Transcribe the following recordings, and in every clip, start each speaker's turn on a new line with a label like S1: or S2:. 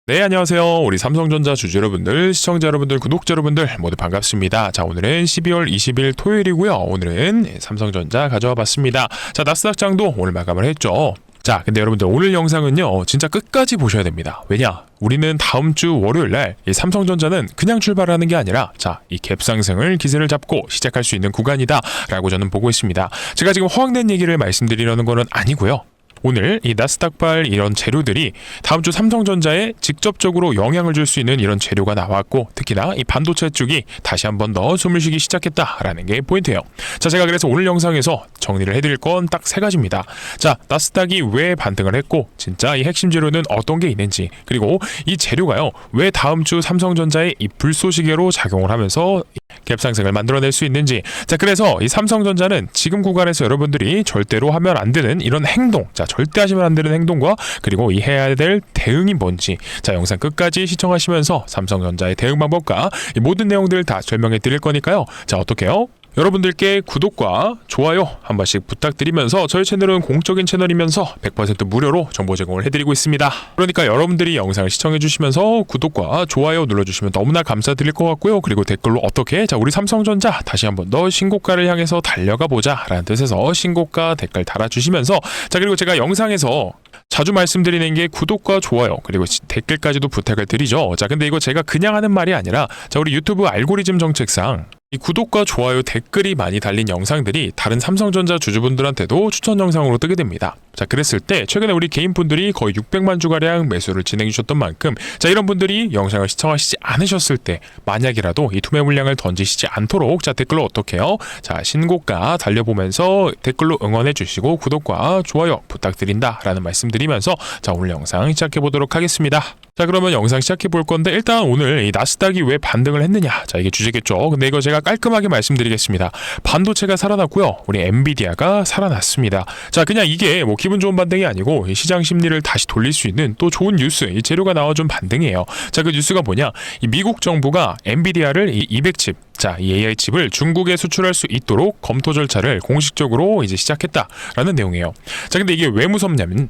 S1: 네, 안녕하세요. 우리 삼성전자 주주 여러분들, 시청자 여러분들, 구독자 여러분들 모두 반갑습니다. 자, 오늘은 12월 20일 토요일이고요. 오늘은 삼성전자 가져와 봤습니다. 자, 나스닥장도 오늘 마감을 했죠. 자, 근데 여러분들 오늘 영상은요, 진짜 끝까지 보셔야 됩니다. 왜냐? 우리는 다음 주 월요일 날 이 삼성전자는 그냥 출발하는 게 아니라 자, 이 갭상승을 기세를 잡고 시작할 수 있는 구간이다라고 저는 보고 있습니다. 제가 지금 허황된 얘기를 말씀드리려는 거는 아니고요. 오늘 이 나스닥발 이런 재료들이 다음 주 삼성전자에 직접적으로 영향을 줄 수 있는 이런 재료가 나왔고, 특히나 이 반도체 쪽이 다시 한번 더 숨을 쉬기 시작했다라는 게 포인트예요. 자, 제가 그래서 오늘 영상에서 정리를 해드릴 건 딱 세 가지입니다. 자, 나스닥이 왜 반등을 했고, 진짜 이 핵심 재료는 어떤 게 있는지, 그리고 이 재료가요, 왜 다음 주 삼성전자의 이 불쏘시개로 작용을 하면서 갭상승을 만들어낼 수 있는지. 자, 그래서 이 삼성전자는 지금 구간에서 여러분들이 절대로 하면 안 되는 이런 행동, 자, 절대 하시면 안 되는 행동과 그리고 이 해야 될 대응이 뭔지, 자, 영상 끝까지 시청하시면서 삼성전자의 대응 방법과 이 모든 내용들 다 설명해 드릴 거니까요. 자, 어떻게요? 여러분들께 구독과 좋아요 한 번씩 부탁드리면서, 저희 채널은 공적인 채널이면서 100% 무료로 정보 제공을 해드리고 있습니다. 그러니까 여러분들이 영상을 시청해주시면서 구독과 좋아요 눌러주시면 너무나 감사드릴 것 같고요. 그리고 댓글로 어떻게, 자, 우리 삼성전자 다시 한번 더 신고가를 향해서 달려가 보자 라는 뜻에서 신고가 댓글 달아주시면서, 자, 그리고 제가 영상에서 자주 말씀드리는 게 구독과 좋아요 그리고 댓글까지도 부탁을 드리죠. 자, 근데 이거 제가 그냥 하는 말이 아니라, 자, 우리 유튜브 알고리즘 정책상 이 구독과 좋아요 댓글이 많이 달린 영상들이 다른 삼성전자 주주분들한테도 추천 영상으로 뜨게 됩니다. 자, 그랬을 때 최근에 우리 개인분들이 거의 600만 주가량 매수를 진행해 주셨던 만큼, 자, 이런 분들이 영상을 시청하시지 않으셨을 때 만약이라도 이 투매 물량을 던지시지 않도록, 자, 댓글로 어떻게 해요? 자, 신고가 달려보면서 댓글로 응원해 주시고 구독과 좋아요 부탁드린다 라는 말씀 드리면서, 자, 오늘 영상 시작해 보도록 하겠습니다. 자, 그러면 영상 시작해 볼 건데, 일단 오늘 이 나스닥이 왜 반등을 했느냐, 자, 이게 주제겠죠. 근데 이거 제가 깔끔하게 말씀드리겠습니다. 반도체가 살아났고요, 우리 엔비디아가 살아났습니다. 자, 그냥 이게 뭐 기분 좋은 반등이 아니고 이 시장 심리를 다시 돌릴 수 있는 또 좋은 뉴스, 이 재료가 나와준 반등이에요. 자, 그 뉴스가 뭐냐, 이 미국 정부가 엔비디아를 이 200칩, 자, 이 AI 칩을 중국에 수출할 수 있도록 검토 절차를 공식적으로 이제 시작했다라는 내용이에요. 자, 근데 이게 왜 무섭냐면,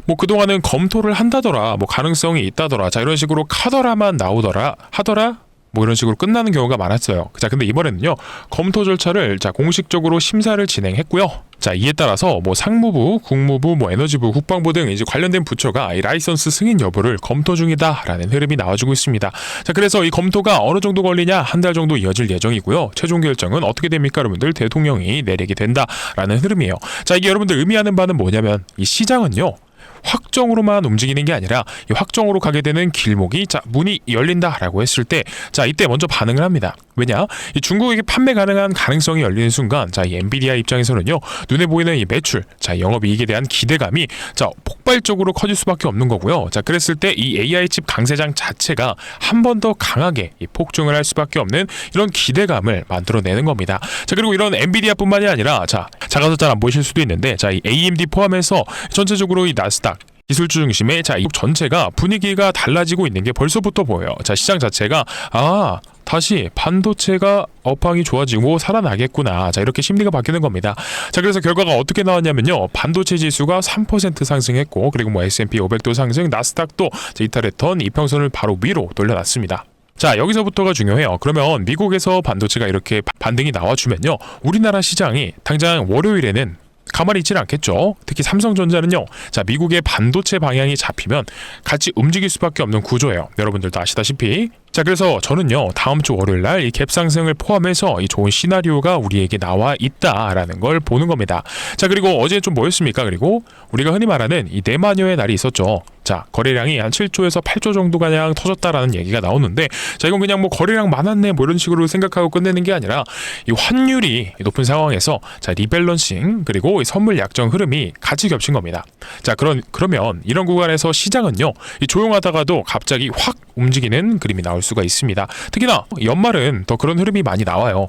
S1: 뭐 그동안은 검토를 한다더라, 뭐 가능성이 있다더라, 자, 이런 식으로 카더라만 나오더라, 하더라, 뭐 이런 식으로 끝나는 경우가 많았어요. 자, 근데 이번에는요, 검토 절차를, 자, 공식적으로 심사를 진행했고요. 자, 이에 따라서 뭐 상무부, 국무부, 뭐 에너지부, 국방부 등 이제 관련된 부처가 이 라이선스 승인 여부를 검토 중이다라는 흐름이 나와주고 있습니다. 자, 그래서 이 검토가 어느 정도 걸리냐, 한 달 정도 이어질 예정이고요. 최종 결정은 어떻게 됩니까, 여러분들? 대통령이 내리게 된다라는 흐름이에요. 자, 이게 여러분들 의미하는 바는 뭐냐면, 이 시장은요, 확정으로만 움직이는 게 아니라 이 확정으로 가게 되는 길목이, 자, 문이 열린다라고 했을 때, 자, 이때 먼저 반응을 합니다. 왜냐? 이 중국에게 판매 가능한 가능성이 열리는 순간, 자, 이 엔비디아 입장에서는요, 눈에 보이는 이 매출, 자, 영업이익에 대한 기대감이, 자, 폭발적으로 커질 수밖에 없는 거고요. 자, 그랬을 때 이 AI 칩 강세장 자체가 한 번 더 강하게 이 폭증을 할 수밖에 없는 이런 기대감을 만들어내는 겁니다. 자, 그리고 이런 엔비디아뿐만이 아니라, 자, 작아서 잘 안 보이실 수도 있는데, 자, 이 AMD 포함해서 전체적으로 이 나스닥 기술주 중심의, 자, 이 전체가 분위기가 달라지고 있는 게 벌써부터 보여요. 자, 시장 자체가, 아, 다시 반도체가 업황이 좋아지고 살아나겠구나, 자, 이렇게 심리가 바뀌는 겁니다. 자, 그래서 결과가 어떻게 나왔냐면요, 반도체 지수가 3% 상승했고, 그리고 뭐 S&P 500도 상승, 나스닥도 이탈했던 이평선을 바로 위로 돌려놨습니다. 자, 여기서부터가 중요해요. 그러면 미국에서 반도체가 이렇게 반등이 나와주면요, 우리나라 시장이 당장 월요일에는 가만히 있지는 않겠죠. 특히 삼성전자는요, 자, 미국의 반도체 방향이 잡히면 같이 움직일 수밖에 없는 구조예요. 여러분들도 아시다시피. 자, 그래서 저는요, 다음 주 월요일 날 이 갭상승을 포함해서 이 좋은 시나리오가 우리에게 나와 있다라는 걸 보는 겁니다. 자, 그리고 어제 좀 뭐였습니까? 그리고 우리가 흔히 말하는 이 내마녀의 날이 있었죠. 자, 거래량이 한 7조에서 8조 정도가 그냥 터졌다라는 얘기가 나오는데, 자, 이건 그냥 뭐 거래량 많았네 뭐 이런 식으로 생각하고 끝내는 게 아니라, 이 환율이 높은 상황에서, 자, 리밸런싱 그리고 이 선물 약정 흐름이 같이 겹친 겁니다. 자, 그러면 이런 구간에서 시장은요, 이 조용하다가도 갑자기 확 움직이는 그림이 나올 수가 있습니다. 특히나 연말은 더 그런 흐름이 많이 나와요.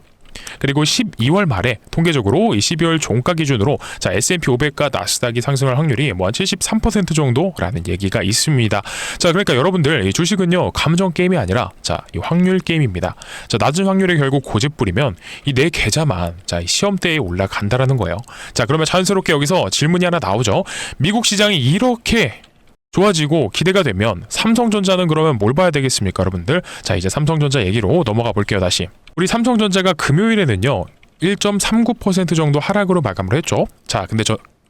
S1: 그리고 12월 말에 통계적으로 이 12월 종가 기준으로, 자, S&P 500과 나스닥이 상승할 확률이 뭐 한 73% 정도라는 얘기가 있습니다. 자, 그러니까 여러분들, 이 주식은요, 감정 게임이 아니라, 자, 이 확률 게임입니다. 자, 낮은 확률에 결국 고집 부리면 이 내 계좌만, 자, 이 시험대에 올라간다라는 거예요. 자, 그러면 자연스럽게 여기서 질문이 하나 나오죠. 미국 시장이 이렇게 좋아지고 기대가 되면 삼성전자는 그러면 뭘 봐야 되겠습니까, 여러분들? 자, 이제 삼성전자 얘기로 넘어가 볼게요, 다시. 우리 삼성전자가 금요일에는요, 1.39% 정도 하락으로 마감을 했죠. 자,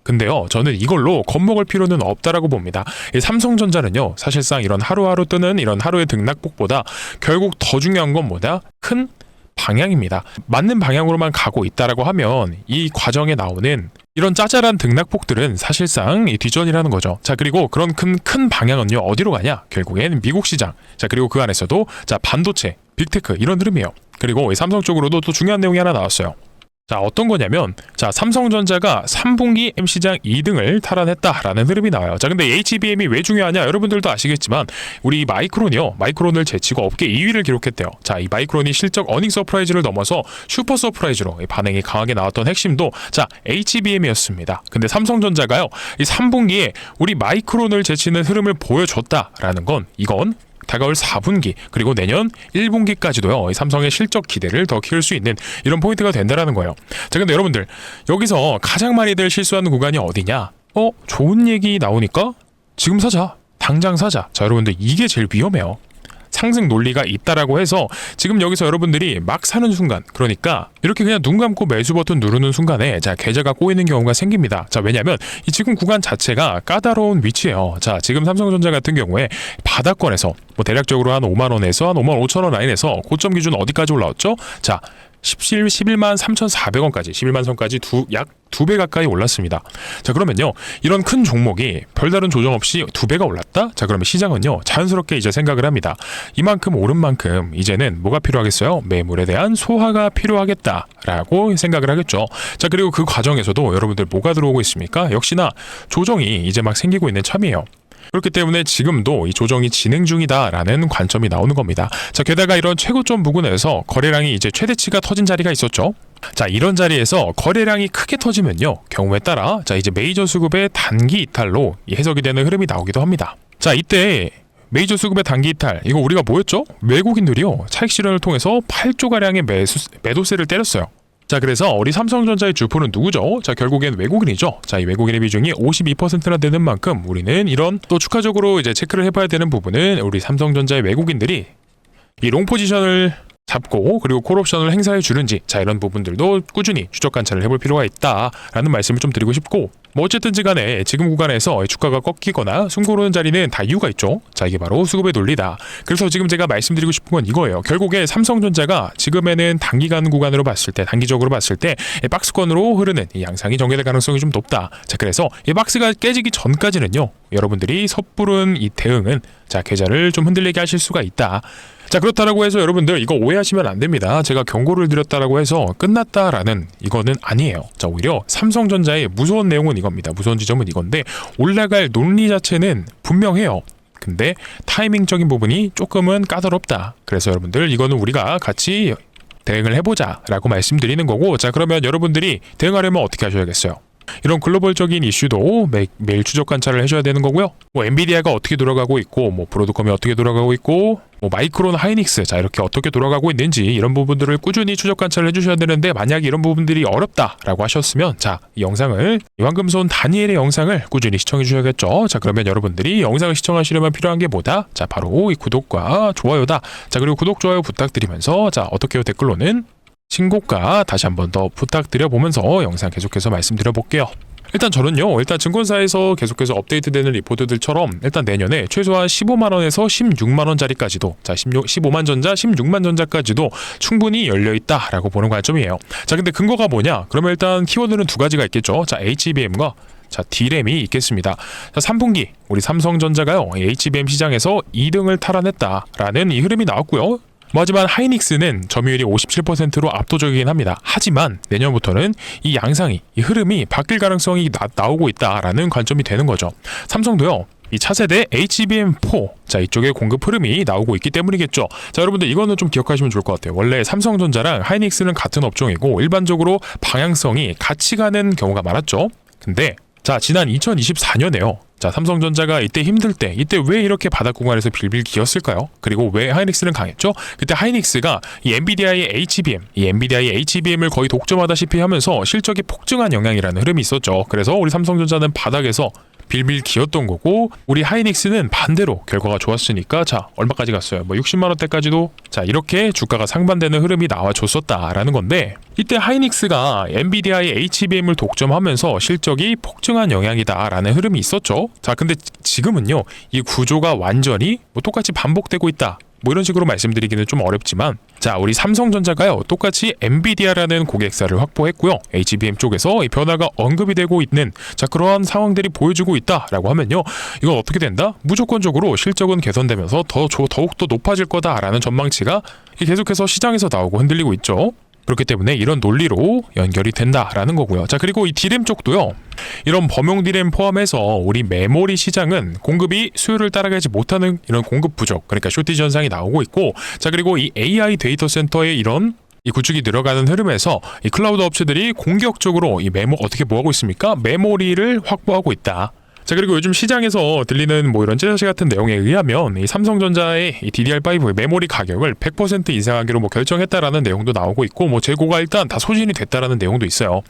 S1: 근데요, 저는 이걸로 겁먹을 필요는 없다라고 봅니다. 이 삼성전자는요, 사실상 이런 하루하루 뜨는 이런 하루의 등락폭보다 결국 더 중요한 건 뭐다? 큰 방향입니다. 맞는 방향으로만 가고 있다라고 하면 이 과정에 나오는 이런 짜잘한 등락폭들은 사실상 이 뒷전이라는 거죠. 자, 그리고 그런 큰 방향은요, 어디로 가냐? 결국엔 미국 시장. 자, 그리고 그 안에서도 자, 반도체, 빅테크 이런 흐름이에요. 그리고 이 삼성 쪽으로도 또 중요한 내용이 하나 나왔어요. 자, 어떤 거냐면, 자, 삼성전자가 3분기 M시장 2등을 탈환했다라는 흐름이 나와요. 자, 근데 HBM이 왜 중요하냐? 여러분들도 아시겠지만, 우리 마이크론을 제치고 업계 2위를 기록했대요. 자, 이 마이크론이 실적 어닝 서프라이즈를 넘어서 슈퍼 서프라이즈로 반응이 강하게 나왔던 핵심도, 자, HBM이었습니다. 근데 삼성전자가요, 이 3분기에 우리 마이크론을 제치는 흐름을 보여줬다라는 건, 이건 다가올 4분기 그리고 내년 1분기까지도요, 삼성의 실적 기대를 더 키울 수 있는 이런 포인트가 된다라는 거예요. 자, 근데 여러분들 여기서 가장 많이들 실수하는 구간이 어디냐? 좋은 얘기 나오니까 지금 사자, 당장 사자. 자, 여러분들 이게 제일 위험해요. 상승 논리가 있다라고 해서 지금 여기서 여러분들이 막 사는 순간, 그러니까 이렇게 그냥 눈 감고 매수 버튼 누르는 순간에 자, 계좌가 꼬이는 경우가 생깁니다. 자, 왜냐면 이 지금 구간 자체가 까다로운 위치예요. 자, 지금 삼성전자 같은 경우에 바닥권에서 뭐 대략적으로 한 5만 원에서 한 5만 5천 원 라인에서 고점 기준 어디까지 올라왔죠? 자, 11만 3,400원까지 11만 선까지 약 2배 가까이 올랐습니다. 자, 그러면요, 이런 큰 종목이 별다른 조정 없이 2배가 올랐다? 자, 그러면 시장은요, 자연스럽게 이제 생각을 합니다. 이만큼 오른 만큼 이제는 뭐가 필요하겠어요? 매물에 대한 소화가 필요하겠다라고 생각을 하겠죠. 자, 그리고 그 과정에서도 여러분들 뭐가 들어오고 있습니까? 역시나 조정이 이제 막 생기고 있는 참이에요. 그렇기 때문에 지금도 이 조정이 진행 중이다라는 관점이 나오는 겁니다. 자, 게다가 이런 최고점 부근에서 거래량이 이제 최대치가 터진 자리가 있었죠. 자, 이런 자리에서 거래량이 크게 터지면요, 경우에 따라 자, 이제 메이저 수급의 단기 이탈로 해석이 되는 흐름이 나오기도 합니다. 자, 이때 메이저 수급의 단기 이탈, 이거 우리가 뭐였죠? 외국인들이요, 차익 실현을 통해서 8조 가량의 매도세를 때렸어요. 자, 그래서 우리 삼성전자의 주포는 누구죠? 자, 결국엔 외국인이죠. 자, 이 외국인의 비중이 52%나 되는 만큼 우리는 이런 또 추가적으로 이제 체크를 해봐야 되는 부분은 우리 삼성전자의 외국인들이 이 롱 포지션을 잡고 그리고 콜옵션을 행사해 주는지, 자, 이런 부분들도 꾸준히 추적 관찰을 해볼 필요가 있다라는 말씀을 좀 드리고 싶고, 뭐 어쨌든지 간에 지금 구간에서 주가가 꺾이거나 숨고르는 자리는 다 이유가 있죠. 자, 이게 바로 수급의 논리다. 그래서 지금 제가 말씀드리고 싶은 건 이거예요. 결국에 삼성전자가 지금에는 단기간 구간으로 봤을 때, 단기적으로 봤을 때 박스권으로 흐르는 이 양상이 전개될 가능성이 좀 높다. 자, 그래서 이 박스가 깨지기 전까지는요, 여러분들이 섣부른 이 대응은 자, 계좌를 좀 흔들리게 하실 수가 있다. 자, 그렇다라고 해서 여러분들 이거 오해하시면 안 됩니다. 제가 경고를 드렸다라고 해서 끝났다라는 이거는 아니에요. 자, 오히려 삼성전자의 무서운 내용은 이겁니다. 무서운 지점은 이건데, 올라갈 논리 자체는 분명해요. 근데 타이밍적인 부분이 조금은 까다롭다. 그래서 여러분들 이거는 우리가 같이 대응을 해보자 라고 말씀드리는 거고, 자, 그러면 여러분들이 대응하려면 어떻게 하셔야겠어요? 이런 글로벌적인 이슈도 매일 추적 관찰을 해줘야 되는 거고요. 뭐 엔비디아가 어떻게 돌아가고 있고, 뭐 브로드컴이 어떻게 돌아가고 있고, 뭐 마이크론, 하이닉스, 자, 이렇게 어떻게 돌아가고 있는지 이런 부분들을 꾸준히 추적 관찰을 해주셔야 되는데, 만약에 이런 부분들이 어렵다라고 하셨으면 자, 이 영상을, 이 황금손 다니엘의 영상을 꾸준히 시청해 주셔야겠죠. 자, 그러면 여러분들이 영상을 시청하시려면 필요한 게 뭐다? 자, 바로 이 구독과 좋아요다. 자, 그리고 구독, 좋아요 부탁드리면서, 자, 어떻게요? 댓글로는 신고가 다시 한번 더 부탁드려 보면서 영상 계속해서 말씀드려 볼게요. 일단 저는요, 일단 증권사에서 계속해서 업데이트되는 리포트들처럼 일단 내년에 최소한 15만원에서 16만원짜리까지도, 자, 15만 전자, 16만 전자까지도 충분히 열려있다라고 보는 관점이에요. 자, 근데 근거가 뭐냐? 그러면 일단 키워드는 두 가지가 있겠죠. 자, HBM과 자, D램이 있겠습니다. 자, 3분기 우리 삼성전자가요, HBM 시장에서 2등을 탈환했다라는 이 흐름이 나왔고요. 하지만 하이닉스는 점유율이 57%로 압도적이긴 합니다. 하지만 내년부터는 이 양상이, 이 흐름이 바뀔 가능성이 나오고 있다라는 관점이 되는 거죠. 삼성도요, 이 차세대 HBM4, 자, 이쪽에 공급 흐름이 나오고 있기 때문이겠죠. 자, 여러분들 이거는 좀 기억하시면 좋을 것 같아요. 원래 삼성전자랑 하이닉스는 같은 업종이고 일반적으로 방향성이 같이 가는 경우가 많았죠. 근데 자, 지난 2024년에요. 자, 삼성전자가 이때 힘들 때, 이때 왜 이렇게 바닥 구간에서 빌빌 기었을까요? 그리고 왜 하이닉스는 강했죠? 그때 하이닉스가 이 엔비디아의 HBM을 거의 독점하다시피 하면서 실적이 폭증한 영향이라는 흐름이 있었죠. 그래서 우리 삼성전자는 바닥에서 빌빌 기었던 거고, 우리 하이닉스는 반대로 결과가 좋았으니까 자 얼마까지 갔어요? 뭐 60만 원대까지도 자 이렇게 주가가 상반되는 흐름이 나와줬었다라는 건데, 이때 하이닉스가 엔비디아의 HBM을 독점하면서 실적이 폭증한 영향이다라는 흐름이 있었죠. 자 근데 지금은요, 이 구조가 완전히 뭐 똑같이 반복되고 있다, 뭐 이런 식으로 말씀드리기는 좀 어렵지만, 자 우리 삼성전자가요 똑같이 엔비디아라는 고객사를 확보했고요, HBM 쪽에서 이 변화가 언급이 되고 있는 자 그러한 상황들이 보여주고 있다라고 하면요, 이건 어떻게 된다? 무조건적으로 실적은 개선되면서 더욱더 높아질 거다라는 전망치가 계속해서 시장에서 나오고 흔들리고 있죠. 그렇기 때문에 이런 논리로 연결이 된다라는 거고요. 자 그리고 이 디램 쪽도요, 이런 범용 디램 포함해서 우리 메모리 시장은 공급이 수요를 따라가지 못하는 이런 공급 부족, 그러니까 쇼티지 현상이 나오고 있고, 자 그리고 이 AI 데이터 센터의 이런 이 구축이 늘어가는 흐름에서 이 클라우드 업체들이 공격적으로 이 어떻게 뭐하고 있습니까? 메모리를 확보하고 있다. 자 그리고 요즘 시장에서 들리는 뭐 이런 찌라시 같은 내용에 의하면 이 삼성전자의 이 DDR5 메모리 가격을 100% 인상하기로 뭐 결정했다라는 내용도 나오고 있고, 뭐 재고가 일단 다 소진이 됐다라는 내용도 있어요.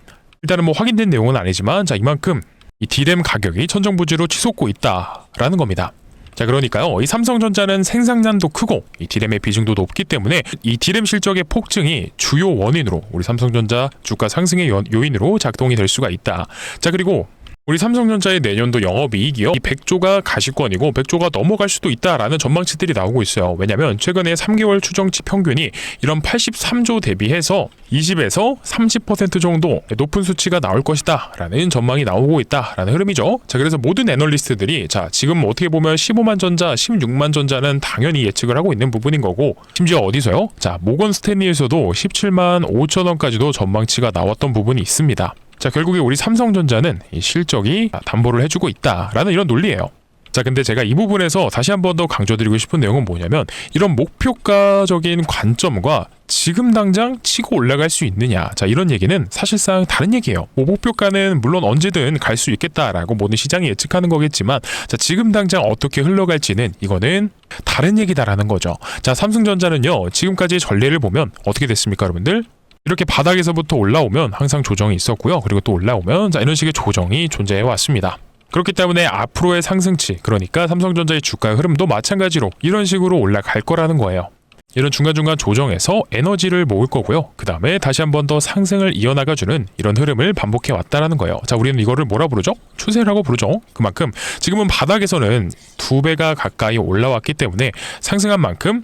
S1: 일단은 뭐 확인된 내용은 아니지만 자 이만큼 이 디램 가격이 천정부지로 치솟고 있다라는 겁니다. 자 그러니까요, 이 삼성전자는 생산량도 크고 이 디램의 비중도 높기 때문에 이 디램 실적의 폭증이 주요 원인으로 우리 삼성전자 주가 상승의 요인으로 작동이 될 수가 있다. 자 그리고 우리 삼성전자의 내년도 영업이익이요, 이 100조가 가시권이고 100조가 넘어갈 수도 있다라는 전망치들이 나오고 있어요. 왜냐면 최근에 3개월 추정치 평균이 이런 83조 대비해서 20에서 30% 정도 높은 수치가 나올 것이다 라는 전망이 나오고 있다라는 흐름이죠. 자 그래서 모든 애널리스트들이 자 지금 어떻게 보면 15만 전자, 16만 전자는 당연히 예측을 하고 있는 부분인 거고, 심지어 어디서요? 자 모건 스탠리에서도 17만 5천 원까지도 전망치가 나왔던 부분이 있습니다. 자 결국에 우리 삼성전자는 이 실적이 담보를 해주고 있다라는 이런 논리예요. 자 근데 제가 이 부분에서 다시 한 번 더 강조드리고 싶은 내용은 뭐냐면, 이런 목표가적인 관점과 지금 당장 치고 올라갈 수 있느냐, 자 이런 얘기는 사실상 다른 얘기예요. 뭐 목표가는 물론 언제든 갈 수 있겠다라고 모든 시장이 예측하는 거겠지만, 자 지금 당장 어떻게 흘러갈지는 이거는 다른 얘기다라는 거죠. 자 삼성전자는요 지금까지 전례를 보면 어떻게 됐습니까 여러분들? 이렇게 바닥에서부터 올라오면 항상 조정이 있었고요. 그리고 또 올라오면 자 이런 식의 조정이 존재해 왔습니다. 그렇기 때문에 앞으로의 상승치, 그러니까 삼성전자의 주가 흐름도 마찬가지로 이런 식으로 올라갈 거라는 거예요. 이런 중간중간 조정에서 에너지를 모을 거고요. 그 다음에 다시 한 번 더 상승을 이어나가주는 이런 흐름을 반복해 왔다라는 거예요. 자 우리는 이거를 뭐라 부르죠? 추세라고 부르죠. 그만큼 지금은 바닥에서는 2배가 가까이 올라왔기 때문에 상승한 만큼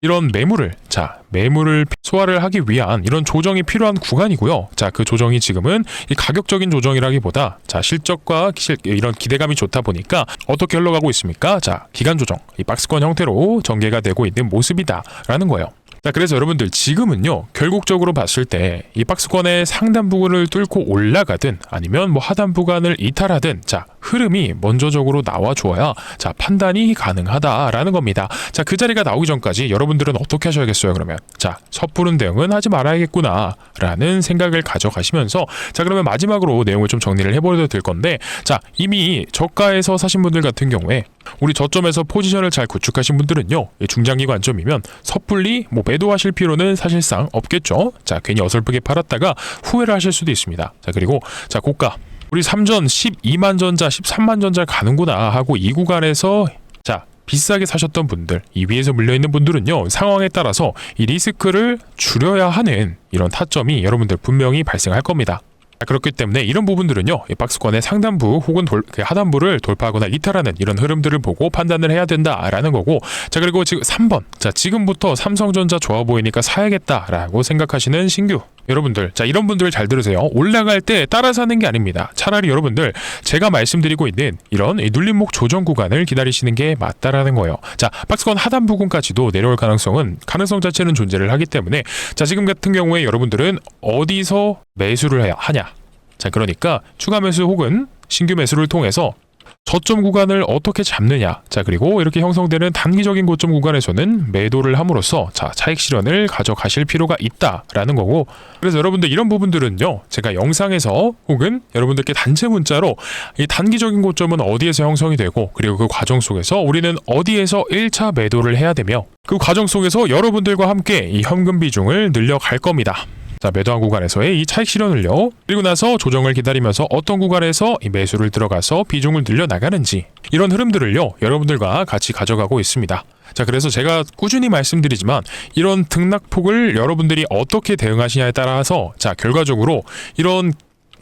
S1: 이런 매물을 소화를 하기 위한 이런 조정이 필요한 구간이고요. 자, 그 조정이 지금은 이 가격적인 조정이라기보다 자, 실적과 이런 기대감이 좋다 보니까 어떻게 흘러가고 있습니까? 자, 기간 조정, 이 박스권 형태로 전개가 되고 있는 모습이다라는 거예요. 자, 그래서 여러분들 지금은요, 결국적으로 봤을 때 이 박스권의 상단 부분을 뚫고 올라가든 아니면 뭐 하단 부분을 이탈하든 자, 흐름이 먼저적으로 나와 줘야 자, 판단이 가능하다라는 겁니다. 자, 그 자리가 나오기 전까지 여러분들은 어떻게 하셔야겠어요, 그러면? 자, 섣부른 대응은 하지 말아야겠구나 라는 생각을 가져가시면서 자, 그러면 마지막으로 내용을 좀 정리를 해보려도 될 건데, 자, 이미 저가에서 사신 분들 같은 경우에 우리 저점에서 포지션을 잘 구축하신 분들은요, 중장기 관점이면 섣불리 뭐 매도하실 필요는 사실상 없겠죠. 자, 괜히 어설프게 팔았다가 후회를 하실 수도 있습니다. 자, 그리고 자, 고가 우리 3전 12만 전자, 13만 전자 가는구나 하고 이 구간에서 자, 비싸게 사셨던 분들, 이 위에서 물려있는 분들은요, 상황에 따라서 이 리스크를 줄여야 하는 이런 타점이 여러분들 분명히 발생할 겁니다. 그렇기 때문에 이런 부분들은요, 이 박스권의 상단부 혹은 하단부를 돌파하거나 이탈하는 이런 흐름들을 보고 판단을 해야 된다라는 거고, 자, 그리고 지금 3번, 자, 지금부터 삼성전자 좋아 보이니까 사야겠다라고 생각하시는 신규 여러분들, 자, 이런 분들 잘 들으세요. 올라갈 때 따라 사는 게 아닙니다. 차라리 여러분들 제가 말씀드리고 있는 이런 눌림목 조정 구간을 기다리시는 게 맞다라는 거예요. 자, 박스권 하단 부분까지도 내려올 가능성 자체는 존재를 하기 때문에 자, 지금 같은 경우에 여러분들은 어디서 매수를 하냐, 자, 그러니까 추가 매수 혹은 신규 매수를 통해서 저점 구간을 어떻게 잡느냐, 자, 그리고 이렇게 형성되는 단기적인 고점 구간에서는 매도를 함으로써 자, 차익 실현을 가져가실 필요가 있다라는 거고, 그래서 여러분들 이런 부분들은요, 제가 영상에서 혹은 여러분들께 단체 문자로 이 단기적인 고점은 어디에서 형성이 되고, 그리고 그 과정 속에서 우리는 어디에서 1차 매도를 해야 되며, 그 과정 속에서 여러분들과 함께 이 현금 비중을 늘려갈 겁니다. 자, 매도한 구간에서의 이 차익 실현을요. 그리고 나서 조정을 기다리면서 어떤 구간에서 이 매수를 들어가서 비중을 늘려 나가는지 이런 흐름들을요. 여러분들과 같이 가져가고 있습니다. 자, 그래서 제가 꾸준히 말씀드리지만 이런 등락폭을 여러분들이 어떻게 대응하시냐에 따라서 자, 결과적으로 이런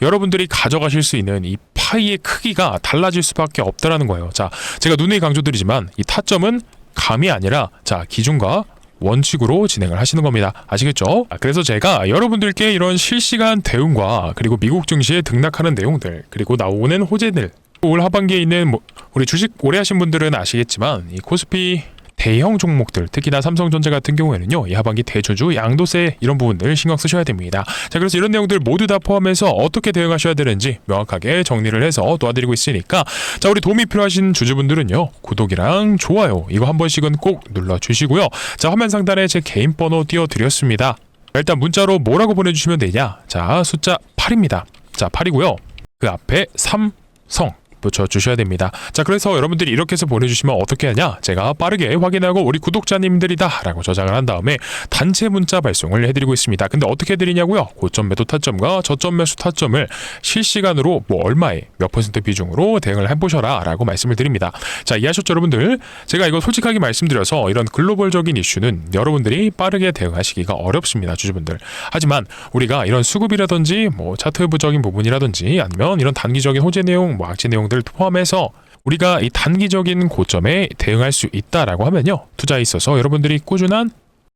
S1: 여러분들이 가져가실 수 있는 이 파이의 크기가 달라질 수밖에 없다라는 거예요. 자, 제가 누누이 강조드리지만 이 타점은 감이 아니라 자, 기준과 원칙으로 진행을 하시는 겁니다. 아시겠죠? 그래서 제가 여러분들께 이런 실시간 대응과 그리고 미국 증시에 등락하는 내용들 그리고 나오는 호재들 올 하반기에 있는 우리 주식 오래 하신 분들은 아시겠지만 이 코스피 대형 종목들 특히나 삼성전자 같은 경우에는요 이 하반기 대주주 양도세 이런 부분들 신경 쓰셔야 됩니다. 자, 그래서 이런 내용들 모두 다 포함해서 어떻게 대응하셔야 되는지 명확하게 정리를 해서 도와드리고 있으니까 자, 우리 도움이 필요하신 주주분들은요 구독이랑 좋아요 이거 한 번씩은 꼭 눌러주시고요. 자, 화면 상단에 제 개인 번호 띄워드렸습니다. 일단 문자로 뭐라고 보내주시면 되냐. 자, 숫자 8입니다. 자, 8이고요 그 앞에 삼성 붙여주셔야 됩니다. 자, 그래서 여러분들이 이렇게 해서 보내주시면 어떻게 하냐, 제가 빠르게 확인하고 우리 구독자님들이다 라고 저장을 한 다음에 단체 문자 발송을 해드리고 있습니다. 근데 어떻게 해드리냐고요? 고점 매도 타점과 저점 매수 타점을 실시간으로 얼마에 몇 % 비중으로 대응을 해보셔라 라고 말씀을 드립니다. 자, 이해하셨죠 여러분들? 제가 이거 솔직하게 말씀드려서 이런 글로벌적인 이슈는 여러분들이 빠르게 대응하시기가 어렵습니다, 주주분들. 하지만 우리가 이런 수급이라든지 차트부적인 부분이라든지 아니면 이런 단기적인 호재 내용, 악재 내용 들 포함해서 우리가 이 단기적인 고점에 대응할 수 있다라고 하면요 투자에 있어서 여러분들이 꾸준한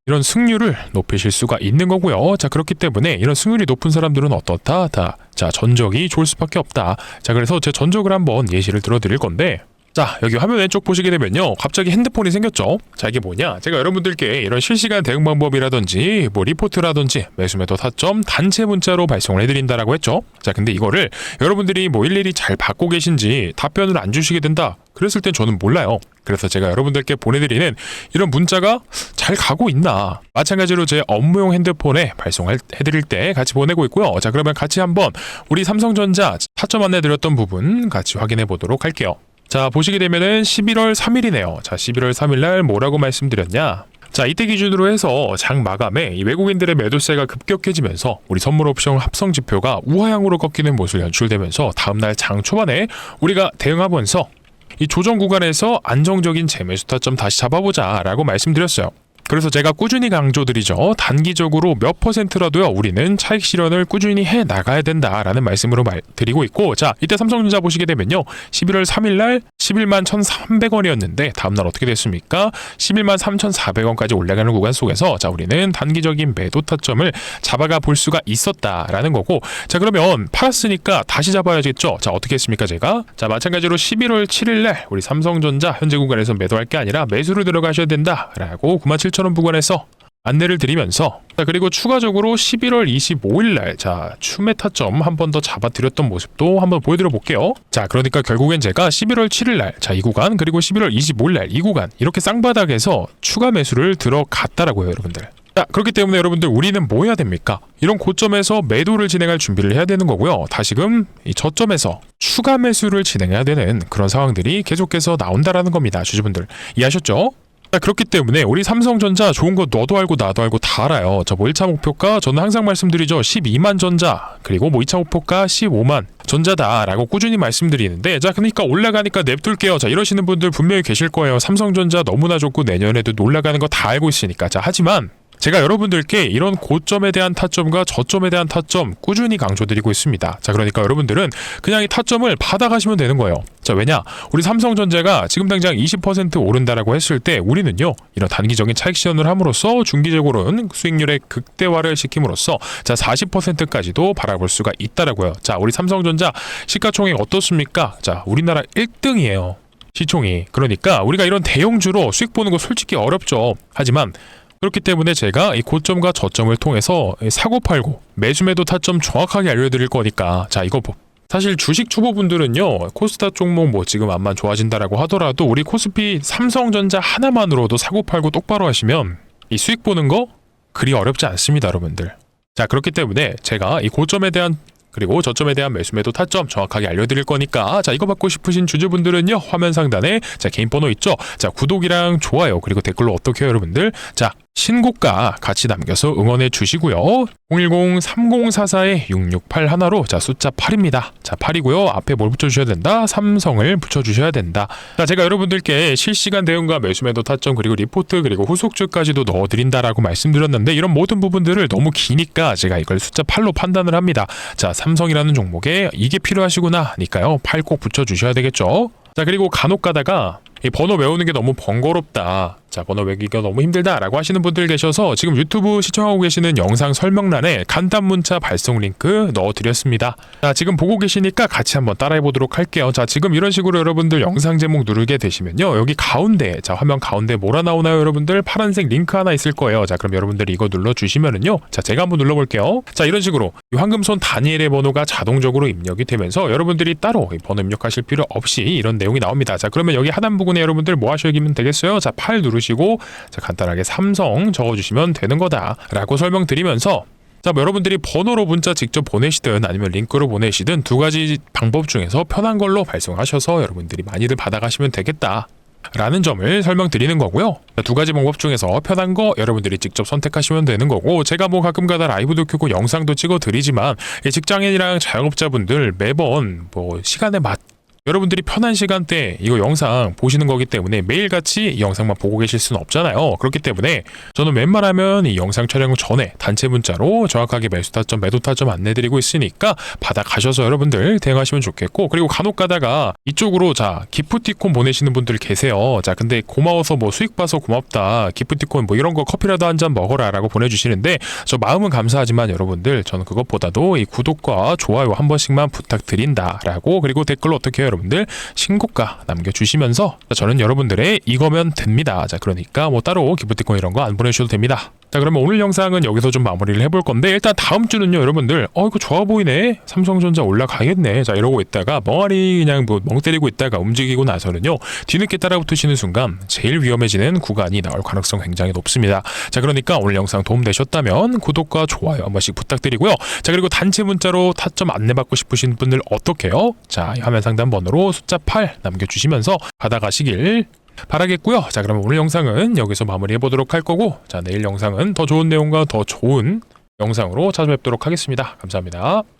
S1: 이런 승률을 높이실 수가 있는 거고요. 자, 그렇기 때문에 이런 승률이 높은 사람들은 어떻다? 자, 전적이 좋을 수밖에 없다. 자, 그래서 제 전적을 한번 예시를 들어드릴 건데 자, 여기 화면 왼쪽 보시게 되면요 갑자기 핸드폰이 생겼죠. 자, 이게 뭐냐, 제가 여러분들께 이런 실시간 대응 방법이라든지 리포트라든지 매수매도 타점 단체 문자로 발송을 해드린다라고 했죠. 자, 근데 이거를 여러분들이 일일이 잘 받고 계신지 답변을 안 주시게 된다 그랬을 땐 저는 몰라요. 그래서 제가 여러분들께 보내드리는 이런 문자가 잘 가고 있나 마찬가지로 제 업무용 핸드폰에 발송을 해드릴 때 같이 보내고 있고요. 자, 그러면 같이 한번 우리 삼성전자 타점 안내드렸던 부분 같이 확인해 보도록 할게요. 자, 보시게 되면은 11월 3일이네요. 자, 11월 3일 날 뭐라고 말씀드렸냐? 자, 이때 기준으로 해서 장 마감에 이 외국인들의 매도세가 급격해지면서 우리 선물 옵션 합성 지표가 우하향으로 꺾이는 모습이 연출되면서 다음날 장 초반에 우리가 대응하면서 이 조정 구간에서 안정적인 재매수 타점 다시 잡아보자 라고 말씀드렸어요. 그래서 제가 꾸준히 강조드리죠. 단기적으로 몇 %라도요 우리는 차익 실현을 꾸준히 해 나가야 된다라는 말씀으로 드리고 있고, 자, 이때 삼성전자 보시게 되면요 11월 3일날 11만 1,300원이었는데 다음날 어떻게 됐습니까? 11만 3,400원까지 올라가는 구간 속에서 자, 우리는 단기적인 매도 타점을 잡아가 볼 수가 있었다라는 거고, 자, 그러면 팔았으니까 다시 잡아야겠죠. 자, 어떻게 했습니까 제가? 자, 마찬가지로 11월 7일날 우리 삼성전자 현재 구간에서 매도할 게 아니라 매수를 들어가셔야 된다라고 97,000원 부근에서 안내를 드리면서, 자, 그리고 추가적으로 11월 25일날 자, 추매 타점 한 번 더 잡아드렸던 모습도 한번 보여드려 볼게요. 자, 그러니까 결국엔 제가 11월 7일날 자, 이 구간 그리고 11월 25일날 이 구간 이렇게 쌍바닥에서 추가 매수를 들어갔다라고요 여러분들. 자, 그렇기 때문에 여러분들 우리는 뭐 해야 됩니까? 이런 고점에서 매도를 진행할 준비를 해야 되는 거고요. 다시금 이 저점에서 추가 매수를 진행해야 되는 그런 상황들이 계속해서 나온다라는 겁니다. 주주분들 이해하셨죠? 자, 그렇기 때문에 우리 삼성전자 좋은 거 너도 알고 나도 알고 다 알아요. 저 1차 목표가 저는 항상 말씀드리죠. 12만 전자 그리고 2차 목표가 15만 전자다라고 꾸준히 말씀드리는데, 자, 그러니까 올라가니까 냅둘게요. 자, 이러시는 분들 분명히 계실 거예요. 삼성전자 너무나 좋고 내년에도 올라가는 거 다 알고 있으니까. 자, 하지만 제가 여러분들께 이런 고점에 대한 타점과 저점에 대한 타점 꾸준히 강조드리고 있습니다. 자, 그러니까 여러분들은 그냥 이 타점을 받아가시면 되는 거예요. 자, 왜냐? 우리 삼성전자가 지금 당장 20% 오른다라고 했을 때 우리는요 이런 단기적인 차익 실현을 함으로써 중기적으로는 수익률의 극대화를 시킴으로써 자, 40%까지도 바라볼 수가 있다라고요. 자, 우리 삼성전자 시가총액 어떻습니까? 자, 우리나라 1등이에요. 시총이. 그러니까 우리가 이런 대형주로 수익 보는 거 솔직히 어렵죠. 하지만 그렇기 때문에 제가 이 고점과 저점을 통해서 사고팔고 매수매도 타점 정확하게 알려드릴 거니까, 자, 이거 사실 주식 초보분들은요 코스닥 종목 지금 암만 좋아진다라고 하더라도 우리 코스피 삼성전자 하나만으로도 사고팔고 똑바로 하시면 이 수익 보는 거 그리 어렵지 않습니다 여러분들. 자, 그렇기 때문에 제가 이 고점에 대한 그리고 저점에 대한 매수매도 타점 정확하게 알려드릴 거니까, 자, 이거 받고 싶으신 주주분들은요 화면 상단에 자, 개인 번호 있죠. 자, 구독이랑 좋아요 그리고 댓글로 어떻게 해요 여러분들? 자, 신고가 같이 남겨서 응원해 주시고요. 010-3044-6681로 자 숫자 8입니다. 자 8이고요. 앞에 뭘 붙여주셔야 된다? 삼성을 붙여주셔야 된다. 자 제가 여러분들께 실시간 대응과 매수매도 타점 그리고 리포트 그리고 후속주까지도 넣어드린다라고 말씀드렸는데 이런 모든 부분들을 너무 기니까 제가 이걸 숫자 8로 판단을 합니다. 자 삼성이라는 종목에 이게 필요하시구나 니까요 8 꼭 붙여주셔야 되겠죠. 자 그리고 간혹 가다가 이 번호 외우는 게 너무 번거롭다. 자 번호 외우기가 너무 힘들다라고 하시는 분들 계셔서 지금 유튜브 시청하고 계시는 영상 설명란에 간단 문자 발송 링크 넣어드렸습니다. 자 지금 보고 계시니까 같이 한번 따라해 보도록 할게요. 자 지금 이런 식으로 여러분들 영상 제목 누르게 되시면요 여기 가운데 자 화면 가운데 뭐라 나오나요 여러분들? 파란색 링크 하나 있을 거예요. 자 그럼 여러분들이 이거 눌러주시면은요 자 제가 한번 눌러볼게요. 자 이런 식으로 이 황금손 다니엘의 번호가 자동적으로 입력이 되면서 여러분들이 따로 이 번호 입력하실 필요 없이 이런 내용이 나옵니다. 자 그러면 여기 하단 부분에 여러분들 뭐 하셔야면 되겠어요? 자 8 누르시고 자 간단하게 삼성 적어주시면 되는 거다라고 설명드리면서 자 뭐 여러분들이 번호로 문자 직접 보내시든 아니면 링크로 보내시든 두 가지 방법 중에서 편한 걸로 발송하셔서 여러분들이 많이들 받아가시면 되겠다. 라는 점을 설명드리는 거고요. 두 가지 방법 중에서 편한 거 여러분들이 직접 선택하시면 되는 거고 제가 뭐 가끔가다 라이브도 켜고 영상도 찍어 드리지만 직장인이랑 자영업자분들 매번 뭐 시간에 여러분들이 편한 시간대 이거 영상 보시는 거기 때문에 매일같이 이 영상만 보고 계실 수는 없잖아요. 그렇기 때문에 저는 웬만하면 이 영상 촬영 전에 단체 문자로 정확하게 매수 타점, 매도 타점 안내드리고 있으니까 받아가셔서 여러분들 대응하시면 좋겠고 그리고 간혹 가다가 이쪽으로 자 기프티콘 보내시는 분들 계세요. 자 근데 고마워서 뭐 수익 봐서 고맙다. 기프티콘 뭐 이런 거 커피라도 한 잔 먹어라 라고 보내주시는데 저 마음은 감사하지만 여러분들 저는 그것보다도 이 구독과 좋아요 한 번씩만 부탁드린다 라고 그리고 댓글로 어떻게 해요 여러분들 신고가 남겨주시면서 저는 여러분들의 이거면 됩니다. 자 그러니까 뭐 따로 기프티콘 이런 거 안 보내주셔도 됩니다. 자 그러면 오늘 영상은 여기서 좀 마무리를 해볼 건데 일단 다음 주는요 여러분들 이거 좋아 보이네 삼성전자 올라가겠네 자 이러고 있다가 멍하니 그냥 뭐 멍 때리고 있다가 움직이고 나서는요 뒤늦게 따라붙으시는 순간 제일 위험해지는 구간이 나올 가능성 굉장히 높습니다. 자 그러니까 오늘 영상 도움되셨다면 구독과 좋아요 한 번씩 부탁드리고요. 자 그리고 단체 문자로 타점 안내받고 싶으신 분들 어떻게요? 자 화면 상단 번호로 숫자 8 남겨주시면서 받아가시길 바라겠고요. 자 그러면 오늘 영상은 여기서 마무리해 보도록 할 거고 자 내일 영상은 더 좋은 내용과 더 좋은 영상으로 찾아뵙도록 하겠습니다. 감사합니다.